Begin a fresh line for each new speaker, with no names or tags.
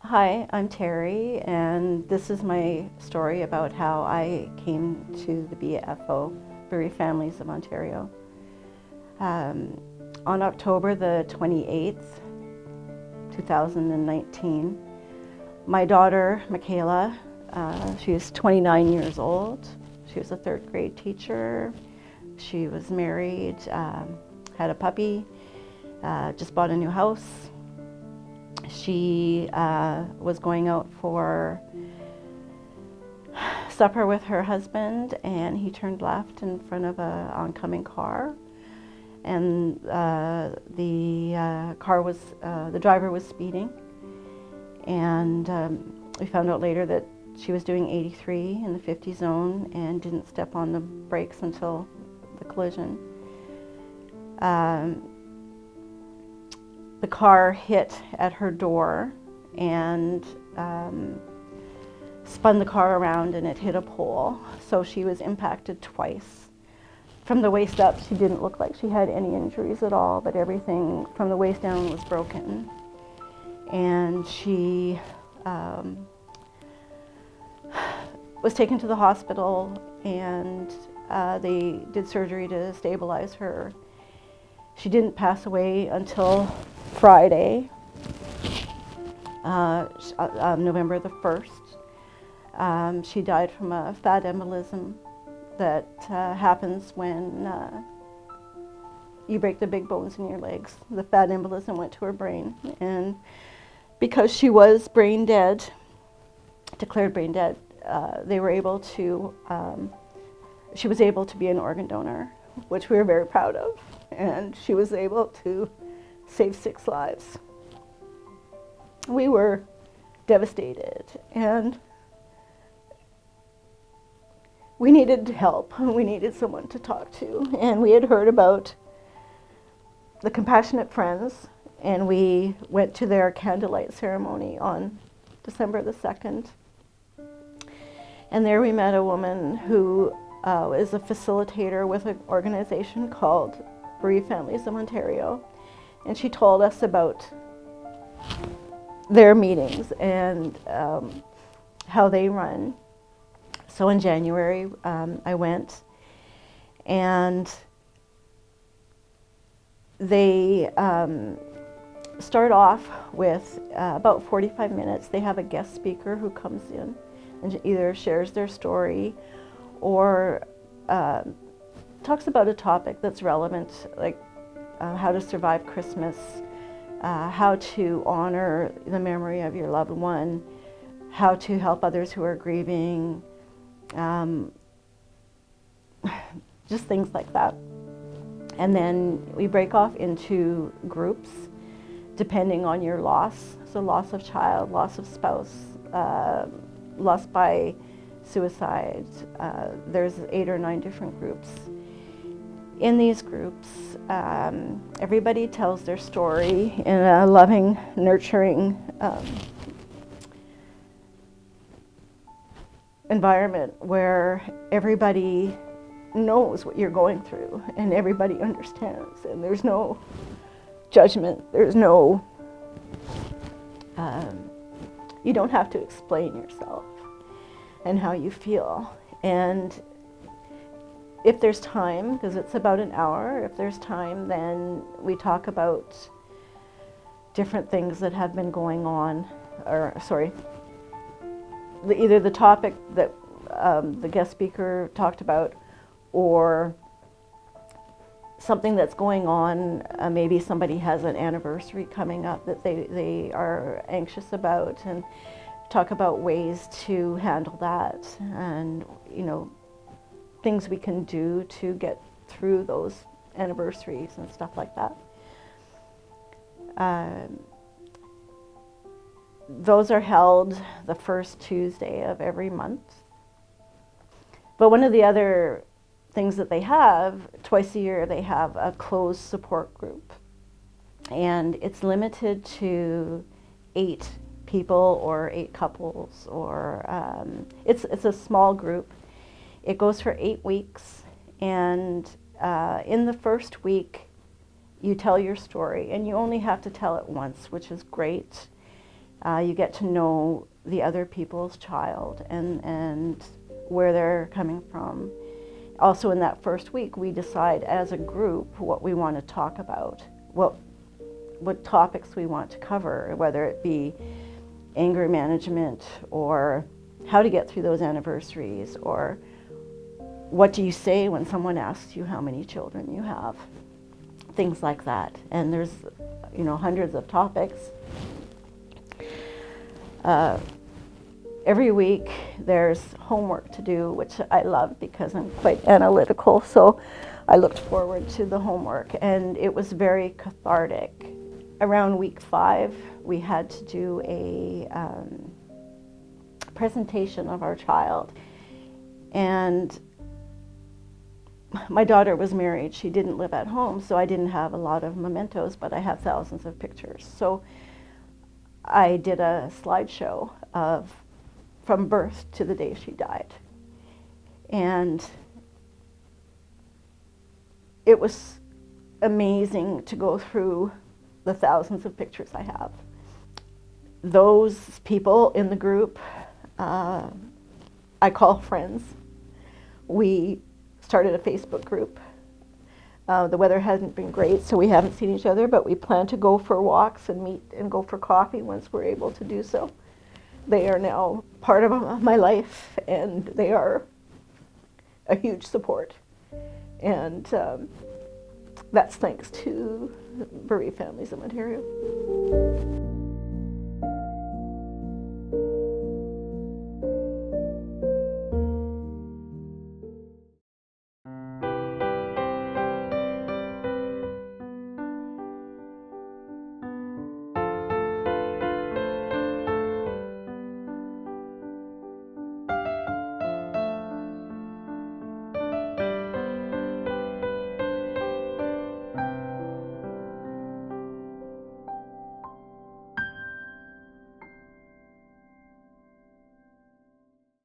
Hi, I'm Terry, and this is my story about how I came to the BFO, Bereaved Families of Ontario. On October the 28th, 2019, my daughter, Michaela, she was 29 years old. She was a third grade teacher. She was married, had a puppy, just bought a new house. She was going out for supper with her husband, and he turned left in front of an oncoming car, and the driver was speeding, and we found out later that she was doing 83 in the 50 zone and didn't step on the brakes until the collision. The car hit at her door and spun the car around, and it hit a pole. So she was impacted twice. From the waist up, she didn't look like she had any injuries at all, but everything from the waist down was broken. And she was taken to the hospital, and they did surgery to stabilize her. She didn't pass away until Friday, November the 1st. She died from a fat embolism that happens when you break the big bones in your legs. The fat embolism went to her brain, and because she was brain dead, declared brain dead, they were able to, she was able to be an organ donor, which we were very proud of, and she was able to save 6 lives. We were devastated, and we needed help. We needed someone to talk to, and we had heard about the Compassionate Friends, and we went to their candlelight ceremony on December the 2nd. And there we met a woman who is a facilitator with an organization called Bereaved Families of Ontario. And she told us about their meetings and how they run. So in January, I went, and they start off with about 45 minutes. They have a guest speaker who comes in and either shares their story or talks about a topic that's relevant, like how to survive Christmas, how to honor the memory of your loved one, how to help others who are grieving, just things like that. And then we break off into groups depending on your loss. So loss of child, loss of spouse, loss by suicide. There's 8 or 9 different groups. In these groups, everybody tells their story in a loving, nurturing environment where everybody knows what you're going through and everybody understands, and there's no judgment, there's no, you don't have to explain yourself and how you feel. And if there's time, because it's about an hour, if there's time, then we talk about different things that have been going on, or either the topic that the guest speaker talked about, or something that's going on. Maybe somebody has an anniversary coming up that they are anxious about, and talk about ways to handle that, and things we can do to get through those anniversaries and stuff like that. Those are held the first Tuesday of every month. But one of the other things that they have, twice a year, they have a closed support group. And it's limited to 8 people or 8 couples, or it's a small group. It goes for 8 weeks, and in the first week, you tell your story, and you only have to tell it once, which is great. You get to know the other people's child and where they're coming from. Also in that first week, we decide as a group what we want to talk about, what topics we want to cover, whether it be anger management or how to get through those anniversaries, or what do you say when someone asks you how many children you have, things like that. And there's, hundreds of topics. Every week there's homework to do, which I love because I'm quite analytical, so I looked forward to the homework, and it was very cathartic. Around week 5, we had to do a presentation of our child, and my daughter was married. She didn't live at home, so I didn't have a lot of mementos, but I have thousands of pictures. So I did a slideshow of from birth to the day she died. And it was amazing to go through the thousands of pictures I have. Those people in the group, I call friends. We started a Facebook group. The weather hasn't been great, so we haven't seen each other, but we plan to go for walks and meet and go for coffee once we're able to do so. They are now part of my life, and they are a huge support. And that's thanks to bereaved families in Ontario.